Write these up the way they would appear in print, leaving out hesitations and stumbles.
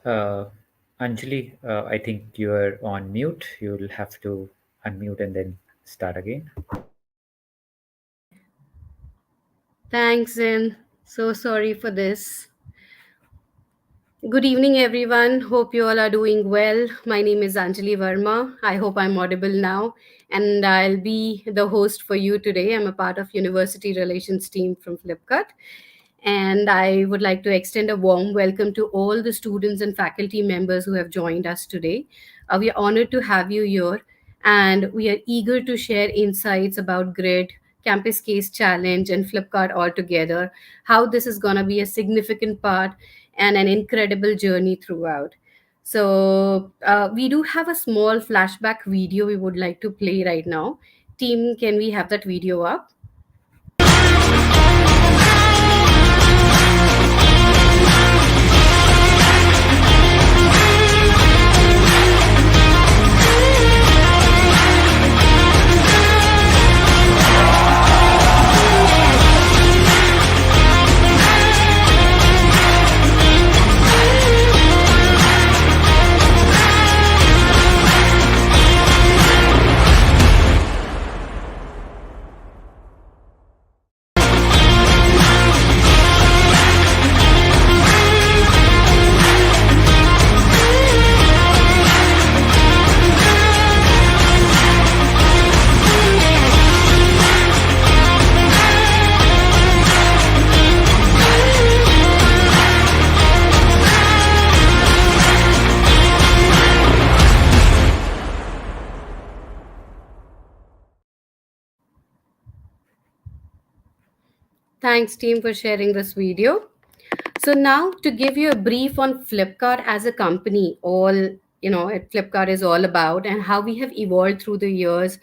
Uh, Anjali, I think you're on mute. You'll have to unmute and then start again. Thanks, Zen. So sorry for this. Good evening, everyone. Hope you all are doing well. My name is Anjali Verma. I hope I'm audible now, and I'll be the host for you today. I'm a part of University Relations team from Flipkart, and I would like to extend a warm welcome to all the students and faculty members who have joined us today. We are honored to have you here, and we are eager to share insights about GRiD, Campus Case Challenge, and Flipkart altogether, how this is going to be a significant part and an incredible journey throughout. So, we do have a small flashback video we would like to play right now. Team, can we have that video up? Thanks, team, for sharing this video. So now to give you a brief on Flipkart as a company, all what Flipkart is all about and how we have evolved through the years.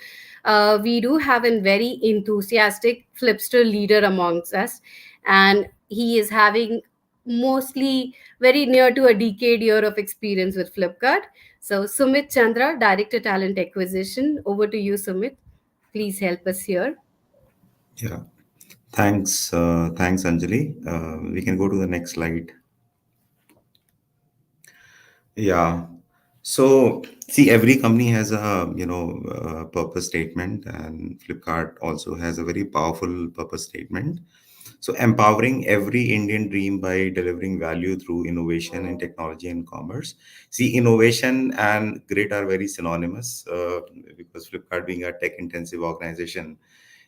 We do have a very enthusiastic Flipster leader amongst us, and he is having mostly very near to a decade year of experience with Flipkart. So Sumit Chandra, Director Talent Acquisition, over to you, Sumit. Please help us here. Yeah, thanks, Anjali. We can go to the next slide. Yeah. So, see, every company has a purpose statement, and Flipkart also has a very powerful purpose statement. So, empowering every Indian dream by delivering value through innovation in technology and commerce. See, innovation and grit are very synonymous because Flipkart, being a tech-intensive organization,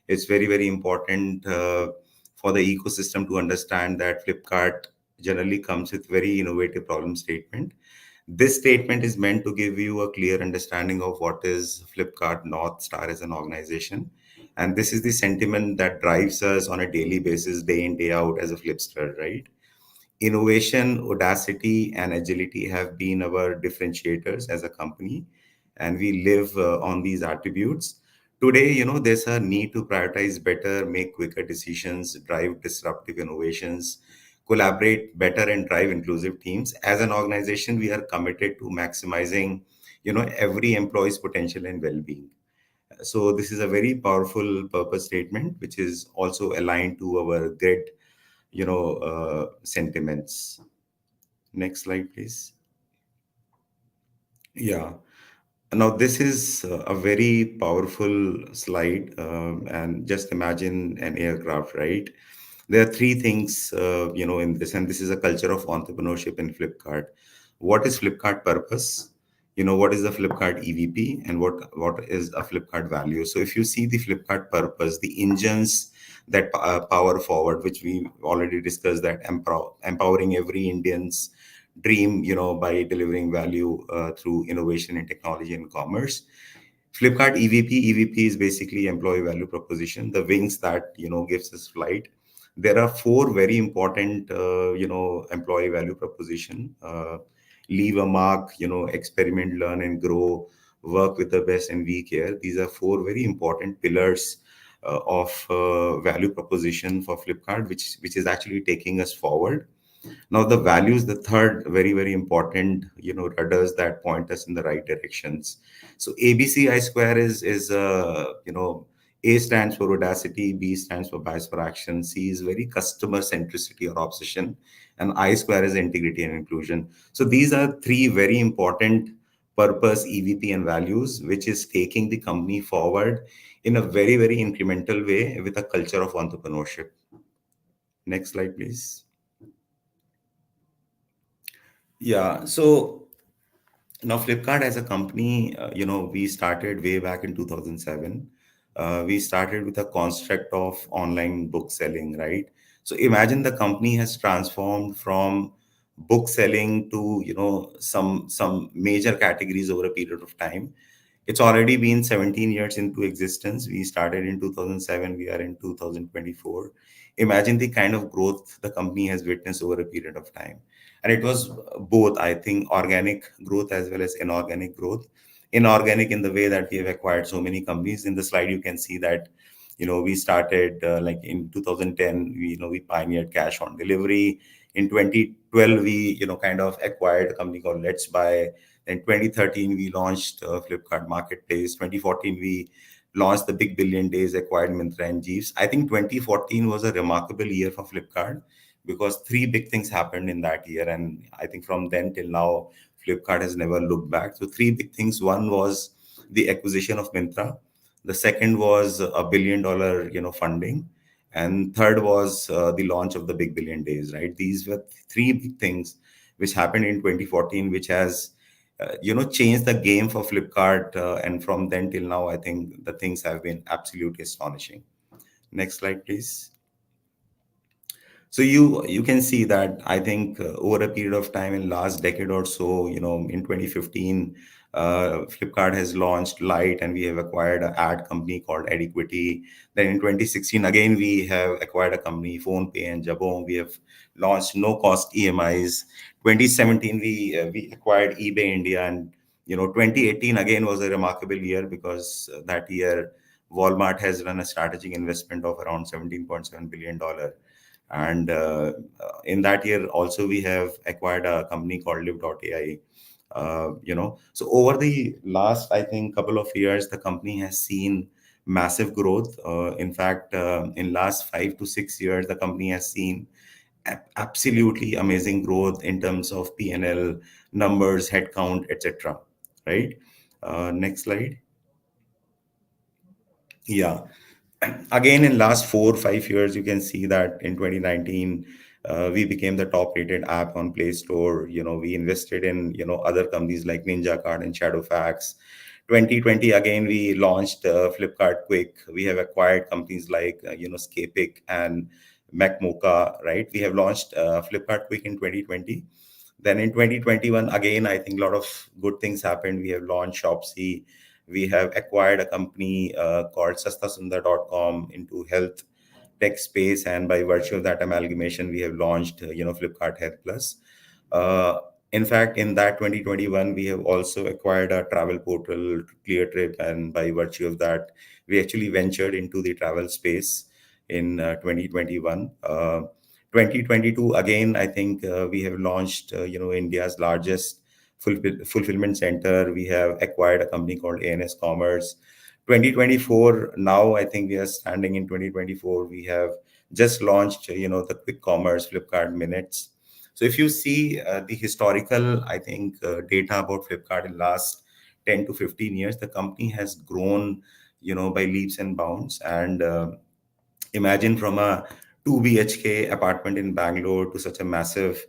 it's very important for the ecosystem to understand that Flipkart generally comes with very innovative problem statement. This statement is meant to give you a clear understanding of what is Flipkart North Star as an organization. And this is the sentiment that drives us on a daily basis, day in, day out as a Flipster, right? Innovation, audacity, and agility have been our differentiators as a company, and we live on these attributes. Today, there's a need to prioritize better, make quicker decisions, drive disruptive innovations, collaborate better, and drive inclusive teams. As an organization, we are committed to maximizing, every employee's potential and well-being. So this is a very powerful purpose statement, which is also aligned to our GRiD, sentiments. Next slide, please. Yeah. Now, this is a very powerful slide, and just imagine an aircraft, right? There are three things, in this, and this is a culture of entrepreneurship in Flipkart. What is Flipkart purpose? What is the Flipkart EVP, and what is a Flipkart value? So, if you see the Flipkart purpose, the engines that power forward, which we already discussed, that empowering every Indian's dream, by delivering value through innovation in technology and commerce. Flipkart EVP is basically employee value proposition, the wings that, gives us flight. There are four very important, employee value proposition. Leave a mark, experiment, learn and grow, work with the best, and we care. These are four very important pillars of value proposition for Flipkart, which is actually taking us forward. Now, the values, the third very important, rudders that point us in the right directions. So ABCI square is A stands for audacity, B stands for bias for action, C is very customer centricity or obsession, and I square is integrity and inclusion. So these are three very important purpose, EVP, and values, which is taking the company forward in a very, very incremental way with a culture of entrepreneurship. Next slide, please. Yeah. So now, Flipkart as a company, we started way back in 2007. We started with a construct of online book selling, right? So imagine the company has transformed from book selling to, some major categories over a period of time. It's already been 17 years into existence. We started in 2007. We are in 2024. Imagine the kind of growth the company has witnessed over a period of time. And it was both, I think, organic growth as well as inorganic growth. Inorganic in the way that we have acquired so many companies. In the slide, you can see that, we started like in 2010, we pioneered cash on delivery. In 2012, we, kind of acquired a company called Let's Buy. In 2013, we launched Flipkart Marketplace. 2014, we launched the Big Billion Days, acquired Myntra and Jeeves. I think 2014 was a remarkable year for Flipkart because three big things happened in that year. And I think from then till now, Flipkart has never looked back. So three big things. One was the acquisition of Myntra. The second was $1 billion, funding. And third was the launch of the Big Billion Days, right? These were three big things which happened in 2014, which has changed the game for Flipkart. And from then till now, I think the things have been absolutely astonishing. Next slide, please. So you can see that I think over a period of time in last decade or so, in 2015, Flipkart has launched Light, and we have acquired an ad company called Adequity. Then in 2016, again we have acquired a company, PhonePe and Jabong. We have launched no cost EMIs. 2017 we acquired eBay India, and 2018 again was a remarkable year because that year Walmart has run a strategic investment of around $17.7 billion. And in that year also we have acquired a company called live.ai. So over the last, I think, couple of years, the company has seen massive growth. In fact, in last 5 to 6 years, the company has seen absolutely amazing growth in terms of P&L numbers, headcount, etc. Right. Next slide. Yeah. Again, in last 4 or 5 years, you can see that in 2019, we became the top rated app on Play Store. We invested in, other companies like Ninja Card and Shadowfax. 2020, again, we launched Flipkart Quick. We have acquired companies like, Scapic and MacMocha, right? We have launched Flipkart Quick in 2020. Then in 2021, again, I think a lot of good things happened. We have launched Shopsy. We have acquired a company called Sastasundar.com into health tech space, and by virtue of that amalgamation, we have launched, Flipkart Health Plus. Uh, in fact, in that 2021, we have also acquired a travel portal, ClearTrip, and by virtue of that, we actually ventured into the travel space in 2021. 2022, again, I think we have launched, India's largest fulfillment center. We have acquired a company called ANS Commerce. 2024, now I think we are standing in 2024. We have just launched, the quick commerce Flipkart Minutes. So if you see the historical, I think, data about Flipkart in last 10 to 15 years, the company has grown, by leaps and bounds. And imagine from a 2 BHK apartment in Bangalore to such a massive,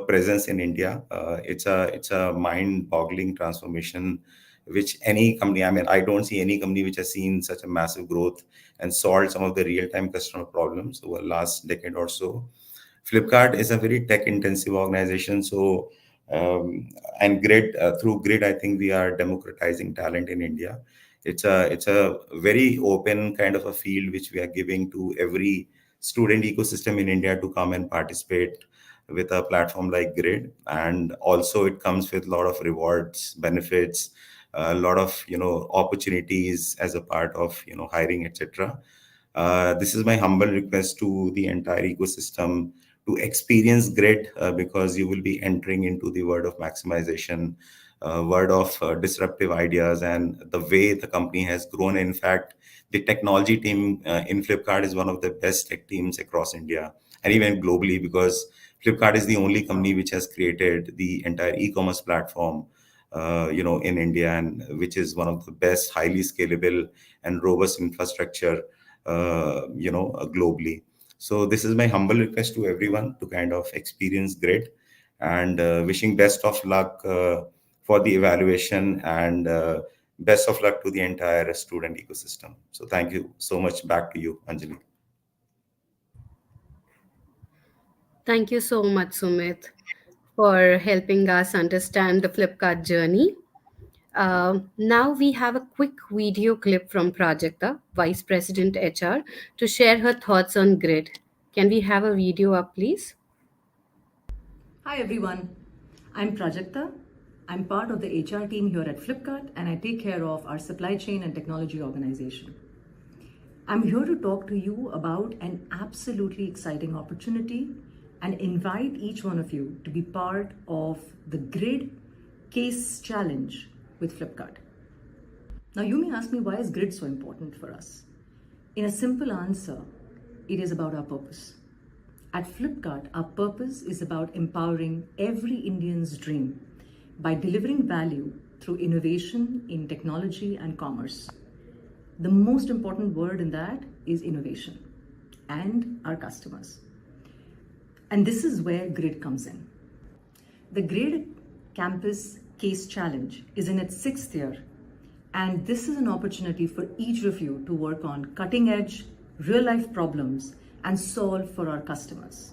presence in India. It's a mind-boggling transformation, which any company, I mean, I don't see any company which has seen such a massive growth and solved some of the real-time customer problems over the last decade or so. Flipkart is a very tech-intensive organization, so and GRiD, through GRiD, I think we are democratizing talent in India. It's a very open kind of a field which we are giving to every student ecosystem in India to come and participate with a platform like GRiD. And also it comes with a lot of rewards, benefits, a lot of opportunities as a part of hiring, etc. This is my humble request to the entire ecosystem to experience GRiD, because you will be entering into the world of maximization. word of disruptive ideas and the way the company has grown. In fact, the technology team in Flipkart is one of the best tech teams across India and even globally, because Flipkart is the only company which has created the entire e-commerce platform, in India, and which is one of the best, highly scalable and robust infrastructure, globally. So this is my humble request to everyone to kind of experience GRiD, and wishing best of luck for the evaluation, and best of luck to the entire student ecosystem. So thank you so much. Back to you, Anjali. Thank you so much, Sumit, for helping us understand the Flipkart journey. Now we have a quick video clip from Prajakta, Vice President HR, to share her thoughts on GRiD. Can we have a video up, please? Hi everyone, I'm Prajakta. I'm part of the HR team here at Flipkart and I take care of our supply chain and technology organization. I'm here to talk to you about an absolutely exciting opportunity and invite each one of you to be part of the GRiD Case Challenge with Flipkart. Now you may ask me, why is GRiD so important for us? In a simple answer, it is about our purpose. At Flipkart, our purpose is about empowering every Indian's dream by delivering value through innovation in technology and commerce. The most important word in that is innovation and our customers. And this is where GRiD comes in. The GRiD Campus Case Challenge is in its 6th year, and this is an opportunity for each of you to work on cutting edge, real life problems and solve for our customers.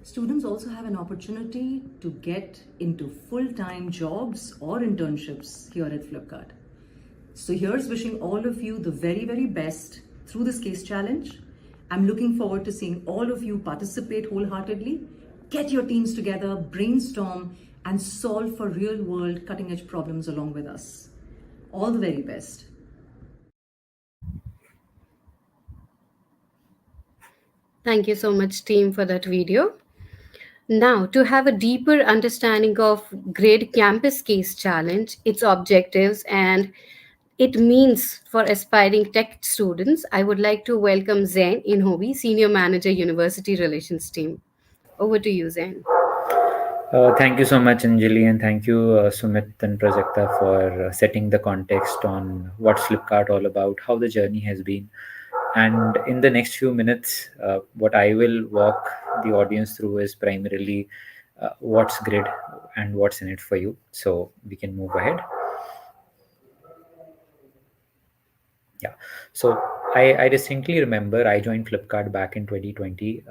Students also have an opportunity to get into full-time jobs or internships here at Flipkart. So here's wishing all of you the very, very best through this case challenge. I'm looking forward to seeing all of you participate wholeheartedly. Get your teams together, brainstorm, and solve for real-world cutting-edge problems along with us. All the very best. Thank you so much, team, for that video. Now, to have a deeper understanding of GRiD Campus Case Challenge, its objectives, and it means for aspiring tech students, I would like to welcome Zain Inhobi, Senior Manager, University Relations Team. Over to you, Zain. Thank you so much, Anjali, and thank you, Sumit and Prajakta, for setting the context on what's Flipkart all about, how the journey has been. And in the next few minutes, what I will walk the audience through is primarily what's GRiD and what's in it for you. So we can move ahead. Yeah. So I distinctly remember I joined Flipkart back in 2020.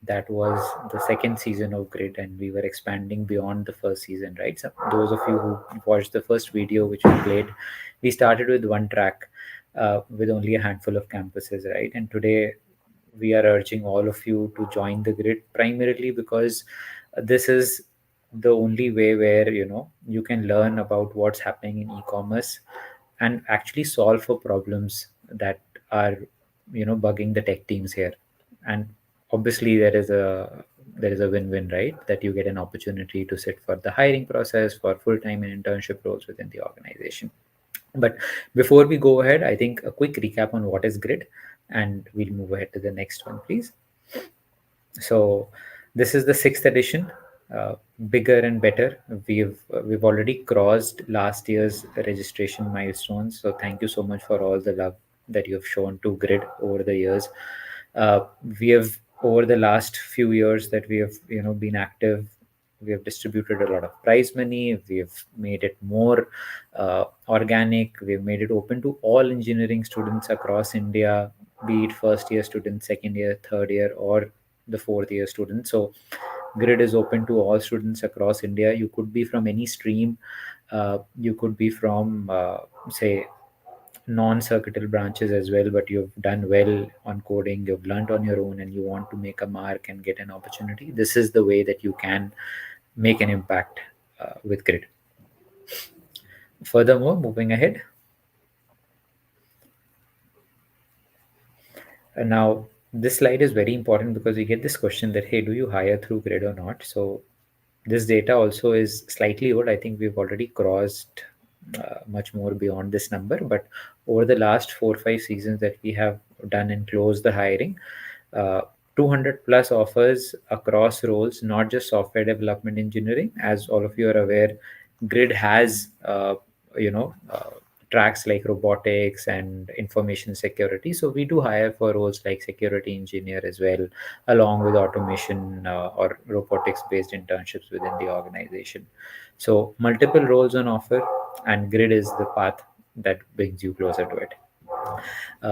That was the second season of GRiD, and we were expanding beyond the first season, right? So those of you who watched the first video which we played, we started with one track with only a handful of campuses, right? And today we are urging all of you to join the GRiD primarily because this is the only way where you can learn about what's happening in e-commerce and actually solve for problems that are bugging the tech teams here. And obviously there is a win-win, right? That you get an opportunity to sit for the hiring process for full-time and internship roles within the organization. But before we go ahead, I think a quick recap on what is GRiD, and we'll move ahead to the next one, please. So this is the sixth edition, bigger and better. We've already crossed last year's registration milestones. So thank you so much for all the love that you have shown to GRiD over the years. We have, over the last few years that we have been active, we have distributed a lot of prize money. We've made it more organic. We've made it open to all engineering students across India, be it first year students, second year, third year, or the fourth year students. So GRiD is open to all students across India. You could be from any stream. You could be from say non-circuital branches as well, but you've done well on coding, you've learned on your own, and you want to make a mark and get an opportunity. This is the way that you can make an impact with GRiD. Furthermore, moving ahead, now this slide is very important because we get this question that, hey, do you hire through GRiD or not? So This data also is slightly old. I think we've already crossed much more beyond this number. But over the last 4 or 5 seasons that we have done and closed the hiring, uh, 200 plus offers across roles, not just software development engineering. As all of you are aware, GRiD has you know uh, tracks like robotics and information security. So we do hire for roles like security engineer as well, along with automation or robotics based internships within the organization. So multiple roles on offer, and GRiD is the path that brings you closer to it.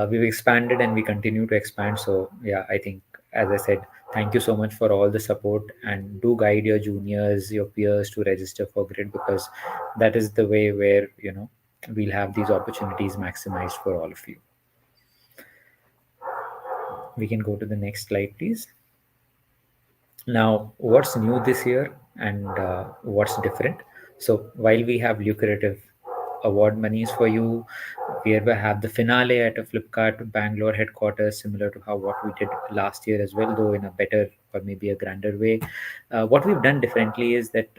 We've expanded and we continue to expand. So yeah, I think, as I said, thank you so much for all the support, and do guide your juniors, your peers to register for GRiD, because that is the way where we'll have these opportunities maximized for all of you. We can go to the next slide, please. Now, what's new this year and what's different? So, while we have lucrative award monies for you, we ever have the finale at a Flipkart Bangalore headquarters, similar to how what we did last year as well, though in a better or maybe a grander way. What we've done differently is that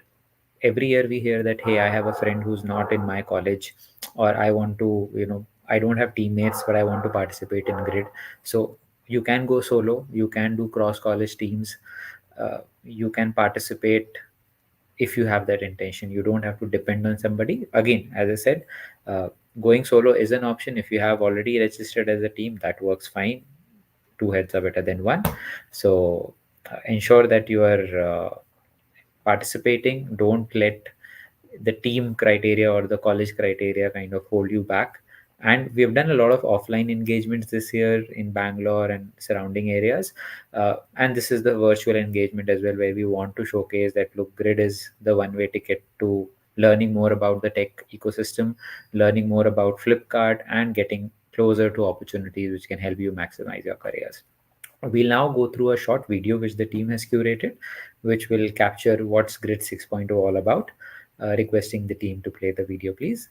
every year we hear that, hey, I have a friend who's not in my college, or I want to, I don't have teammates, but I want to participate in GRiD. So you can go solo, you can do cross college teams, you can participate if you have that intention. You don't have to depend on somebody. Again, as I said, going solo is an option. If you have already registered as a team, that works fine. Two heads are better than one. So ensure that you are participating. Don't let the team criteria or the college criteria kind of hold you back. And we've done a lot of offline engagements this year in Bangalore and surrounding areas. And this is the virtual engagement as well, where we want to showcase that, look, GRiD is the one way ticket to learning more about the tech ecosystem, learning more about Flipkart, and getting closer to opportunities which can help you maximize your careers. We'll now go through a short video which the team has curated, which will capture what's GRiD 6.0 all about. Requesting the team to play the video, please.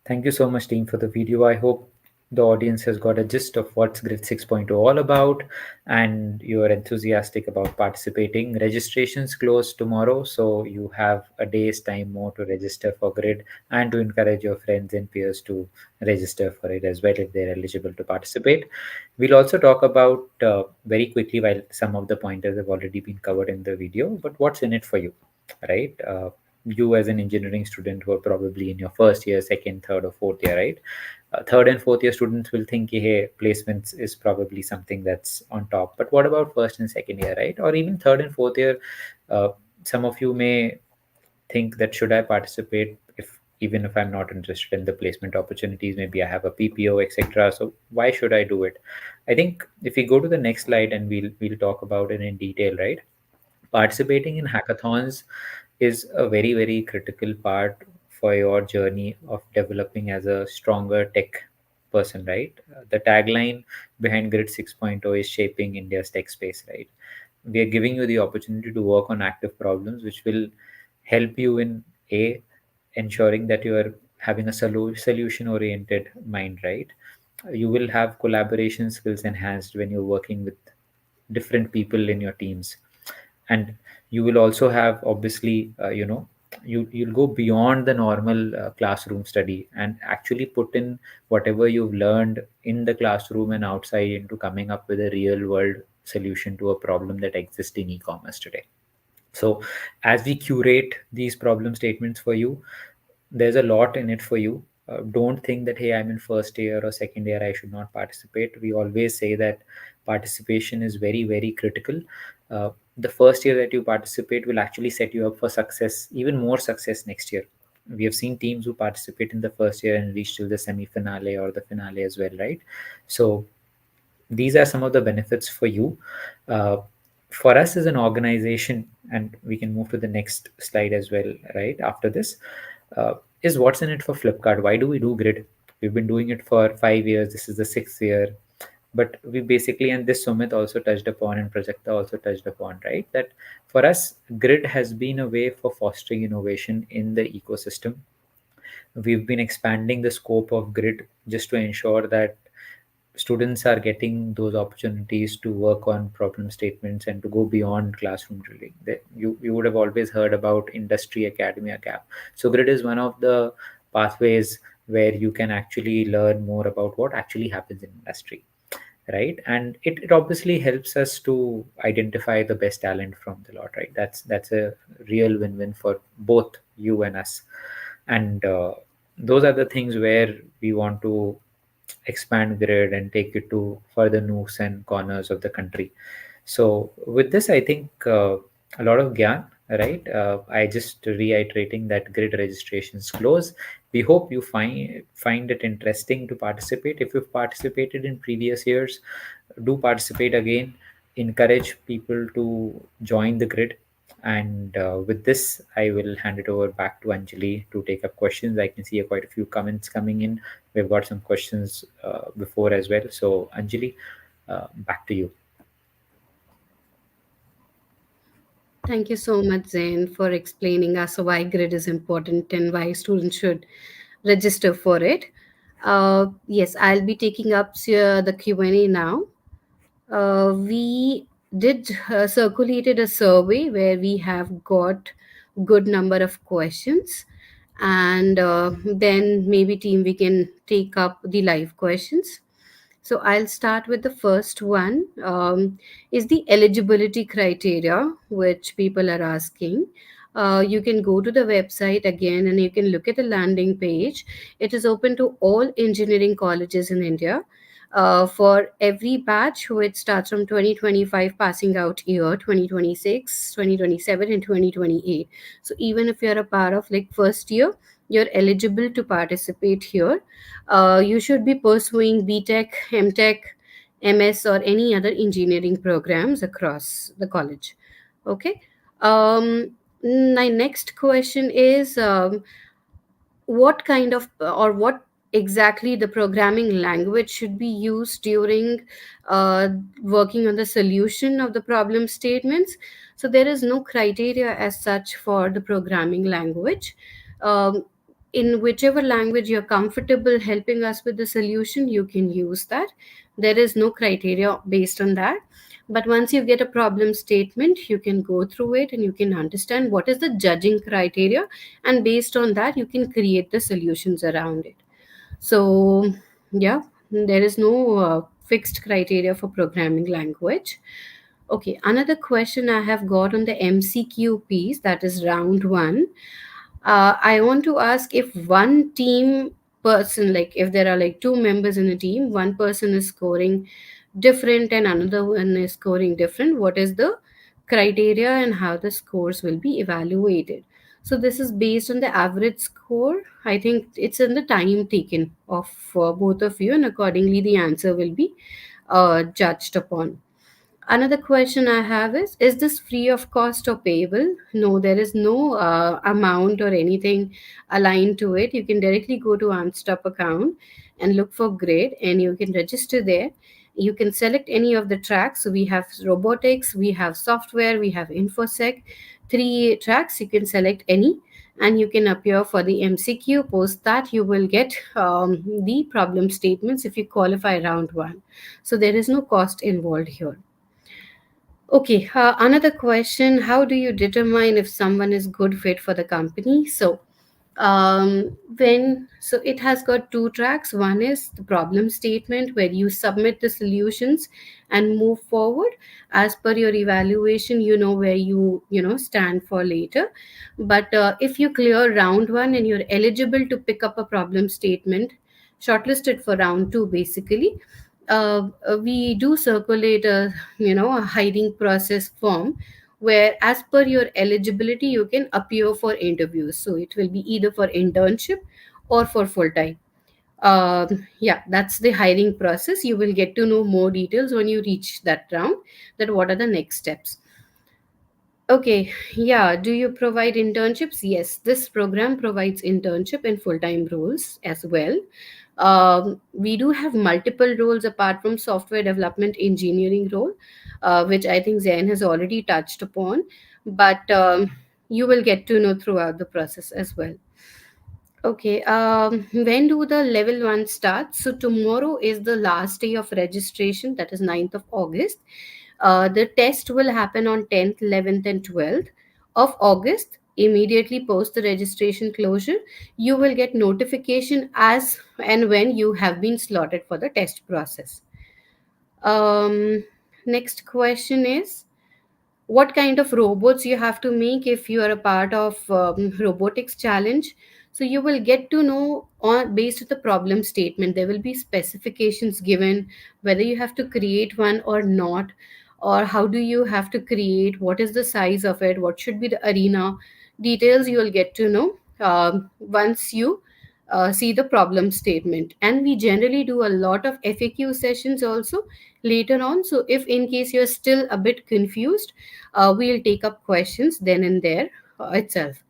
Thank you so much, team, for the video. I hope the audience has got a gist of what's GRiD 6.0 all about, and you are enthusiastic about participating. Registrations close tomorrow, so you have a day's time more to register for GRiD and to encourage your friends and peers to register for it as well if they're eligible to participate. We'll also talk about very quickly, while some of the pointers have already been covered in the video, but what's in it for you, right? You as an engineering student who are probably in your first year, second, third, or fourth year, right? Third and fourth year students will think, hey, placements is probably something that's on top. But what about first and second year, right? Or even third and fourth year? Uh, some of you may think that, should I participate if even if I'm not interested in the placement opportunities. Maybe I have a PPO, etc. So why should I do it? I think if we go to the next slide, and we'll talk about it in detail, right? Participating in hackathons is a very, very critical part for your journey of developing as a stronger tech person, right? The tagline behind Grid 6.0 is shaping India's tech space, right? We are giving you the opportunity to work on active problems, which will help you in a ensuring that you are having a solution oriented mind, right? You will have collaboration skills enhanced when you're working with different people in your teams. And you will also have, obviously, you'll go beyond the normal classroom study and actually put in whatever you've learned in the classroom and outside into coming up with a real world solution to a problem that exists in e-commerce today. So as we curate these problem statements for you, there's a lot in it for you. Don't think that, hey, I'm in first year or second year, I should not participate. We always say that participation is very, very critical. The first year that you participate will actually set you up for success, even more success next year. We have seen teams who participate in the first year and reach till the semi finale or the finale as well, right? So these are some of the benefits for you. uh, for us as an organization, and we can move to the next slide as well, right after this, is what's in it for Flipkart. Why do we do Grid? We've been doing it for 5 years, this is the 6th year. But we basically, and this Sumit also touched upon and Prajakta also touched upon, right, that for us Grid has been a way for fostering innovation in the ecosystem. We've been expanding the scope of Grid just to ensure that students are getting those opportunities to work on problem statements and to go beyond classroom drilling. You would have always heard about industry academia gap. So Grid is one of the pathways where you can actually learn more about what actually happens in industry, right? And it obviously helps us to identify the best talent from the lot, right? That's a real win-win for both you and us. And those are the things where we want to expand Grid and take it to further nooks and corners of the country. So with this, I think a lot of gyan, right? I just reiterating that Grid registrations close. We hope you find it interesting to participate. If you've participated in previous years, do participate again. Encourage people to join the Grid. And with this, I will hand it over back to Anjali to take up questions. I can see quite a few comments coming in. We've got some questions before as well. So, Anjali, back to you. Thank you so much, Zain, for explaining us why grid is important and why students should register for it. Yes, I'll be taking up the Q&A now. We did circulated a survey where we have got good number of questions, and then maybe team we can take up the live questions. So I'll start with the first one. Is the eligibility criteria which people are asking? You can go to the website again and you can look at the landing page. It is open to all engineering colleges in India. For every batch which starts from 2025 passing out year, 2026, 2027, and 2028. So even if you're a part of like first year, you're eligible to participate here. You should be pursuing BTech, MTech, MS, or any other engineering programs across the college. Okay. My next question is, what kind of or what exactly the programming language should be used during uh, working on the solution of the problem statements. So there is no criteria as such for the programming language. In whichever language you're comfortable helping us with the solution, you can use that. There is no criteria based on that. But once you get a problem statement, you can go through it and you can understand what is the judging criteria, and based on that you can create the solutions around it. So yeah, there is no fixed criteria for programming language. Okay, another question I have got on the MCQ piece, that is round one. I want to ask, if one team person, like if there are like two members in a team, one person is scoring different and another one is scoring different, what is the criteria and how the scores will be evaluated? So this is based on the average score. I think it's in the time taken of both of you, and accordingly the answer will be judged upon. Another question I have is this free of cost or payable? No, there is no amount or anything aligned to it. You can directly go to Unstop account and look for GRiD, and you can register there. You can select any of the tracks. So we have robotics, we have software, we have infosec. Three tracks, you can select any, and you can appear for the MCQ. Post that, you will get the problem statements if you qualify round one. So there is no cost involved here. Okay, another question: how do you determine if someone is good fit for the company? So it has got two tracks. One is the problem statement where you submit the solutions and move forward as per your evaluation. You know where you stand for later. But if you clear round one and you're eligible to pick up a problem statement, shortlisted for round two, basically we do circulate a hiring process form where as per your eligibility you can appear for interviews. So it will be either for internship or for full time. Yeah, that's the hiring process. You will get to know more details when you reach that round, that what are the next steps. Okay, yeah. Do you provide internships? Yes, this program provides internship and full time roles as well. We do have multiple roles apart from software development engineering role, which I think Zain has already touched upon, but you will get to know throughout the process as well. Okay, when do the level one start? So tomorrow is the last day of registration, that is 9th of August. The test will happen on 10th, 11th, and 12th of August. Immediately post the registration closure, you will get notification as and when you have been slotted for the test process. Um, Next question is, what kind of robots you have to make if you are a part of robotics challenge. So you will get to know on based on the problem statement, there will be specifications given, whether you have to create one or not, or how do you have to create, what is the size of it, what should be the arena. Details you will get to know once you see the problem statement. And we generally do a lot of FAQ sessions also later on. So if in case you're still a bit confused, we'll take up questions then and there itself.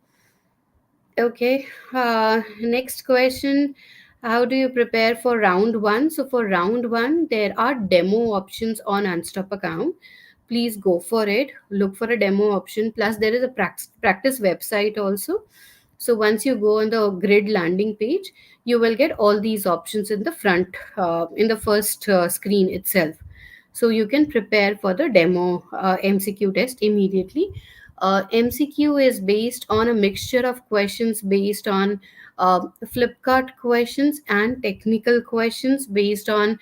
Okay, next question. How do you prepare for round one? So, for round one, there are demo options on Unstop account. Please go for it. Look for a demo option. Plus, there is a practice website also. So, once you go on the GRiD landing page, you will get all these options in the front, in the first screen itself. So, you can prepare for the demo MCQ test immediately. MCQ is based on a mixture of questions based on Flipkart questions and technical questions based on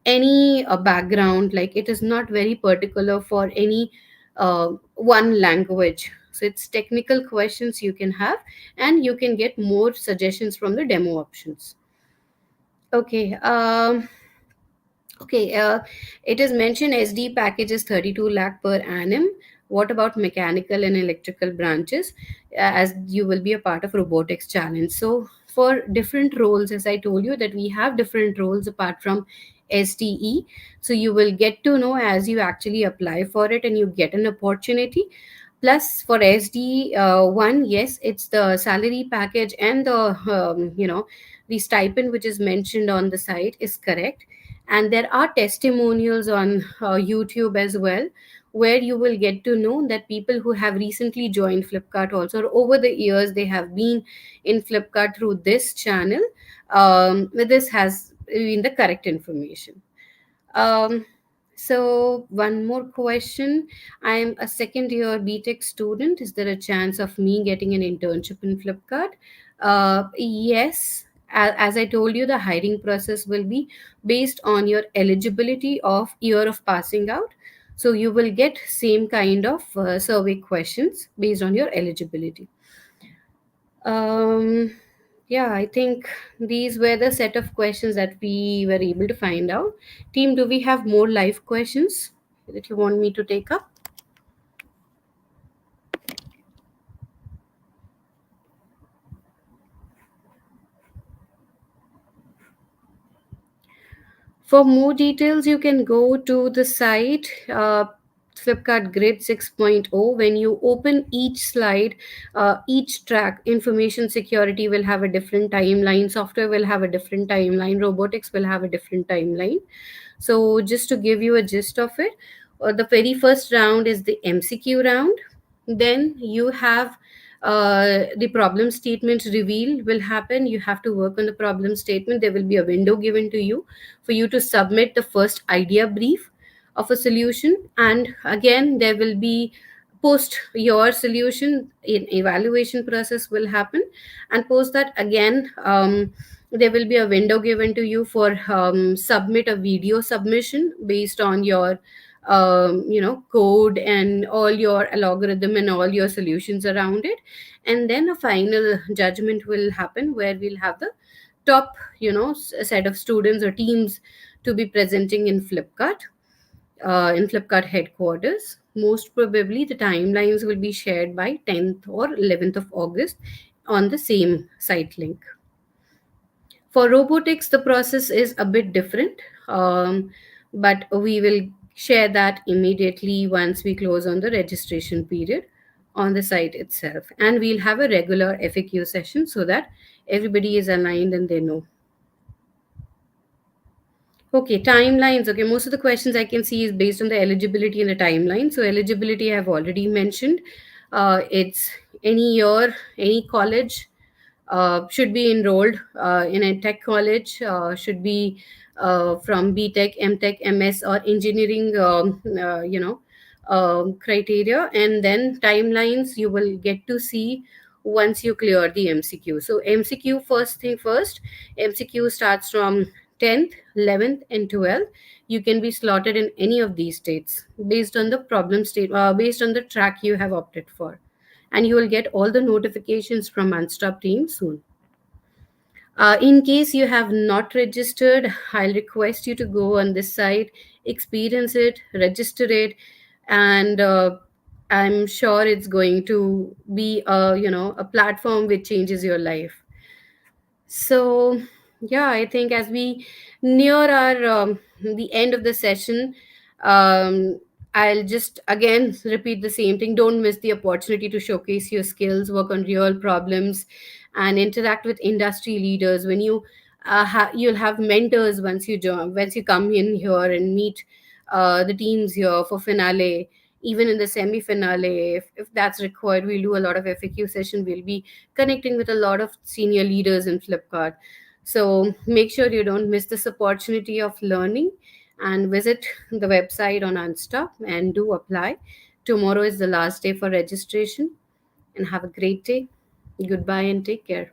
any background. Like, it is not very particular for any one language. So it's technical questions you can have, and you can get more suggestions from the demo options. Okay. Okay, it is mentioned SD package is 32 lakh per annum. What about mechanical and electrical branches? As you will be a part of robotics challenge. So for different roles, as I told you that we have different roles apart from SDE. So you will get to know as you actually apply for it and you get an opportunity. Plus for SD one, yes, it's the salary package and the stipend which is mentioned on the site is correct. And there are testimonials on YouTube as well, where you will get to know that people who have recently joined Flipkart also, or over the years they have been in Flipkart through this channel. This has been the correct information. um, so one more question. I'm a second year BTech student. Is there a chance of me getting an internship in Flipkart? Yes. As I told you, the hiring process will be based on your eligibility of year of passing out. So you will get same kind of survey questions based on your eligibility. Um, yeah, I think these were the set of questions that we were able to find out. Team, do we have more live questions that you want me to take up? For more details, you can go to the site Flipkart Grid 6.0. When you open each slide, each track, information security will have a different timeline, software will have a different timeline, robotics will have a different timeline. So, just to give you a gist of it, the very first round is the MCQ round. Then you have the problem statement reveal will happen. You have to work on the problem statement. There will be a window given to you for you to submit the first idea brief of a solution. And again, there will be post your solution in evaluation process will happen, and post that again, there will be a window given to you for submit a video submission based on your code and all your algorithm and all your solutions around it. And then a final judgment will happen where we'll have the top set of students or teams to be presenting in Flipkart headquarters. Most probably, the timelines will be shared by 10th or 11th of August on the same site link. For robotics, the process is a bit different, but we will share that immediately once we close on the registration period on the site itself. And we'll have a regular FAQ session so that everybody is aligned and they know. Okay, timelines. Okay, most of the questions I can see is based on the eligibility and the timeline. So eligibility I have already mentioned. It's any year, any college should be enrolled in a tech college, should be from BTech, MTech, MS, or engineering, criteria. And then timelines you will get to see once you clear the MCQ. So MCQ, first thing first, MCQ starts from 10th, 11th, and 12th. You can be slotted in any of these states based on the based on the track you have opted for, and you will get all the notifications from Unstop team soon. In case you have not registered, I'll request you to go on this site, experience it, register it, and I'm sure it's going to be a platform which changes your life. So, yeah, I think as we near our the end of the session, um, I'll just again repeat the same thing. Don't miss the opportunity to showcase your skills, work on real problems, and interact with industry leaders. When you you'll have mentors once you come in here and meet the teams here for finale. Even in the semi finale, if that's required, we'll do a lot of FAQ session. We'll be connecting with a lot of senior leaders in Flipkart. So make sure you don't miss this opportunity of learning, and visit the website on Unstop and do apply. Tomorrow is the last day for registration, and have a great day. Goodbye and take care.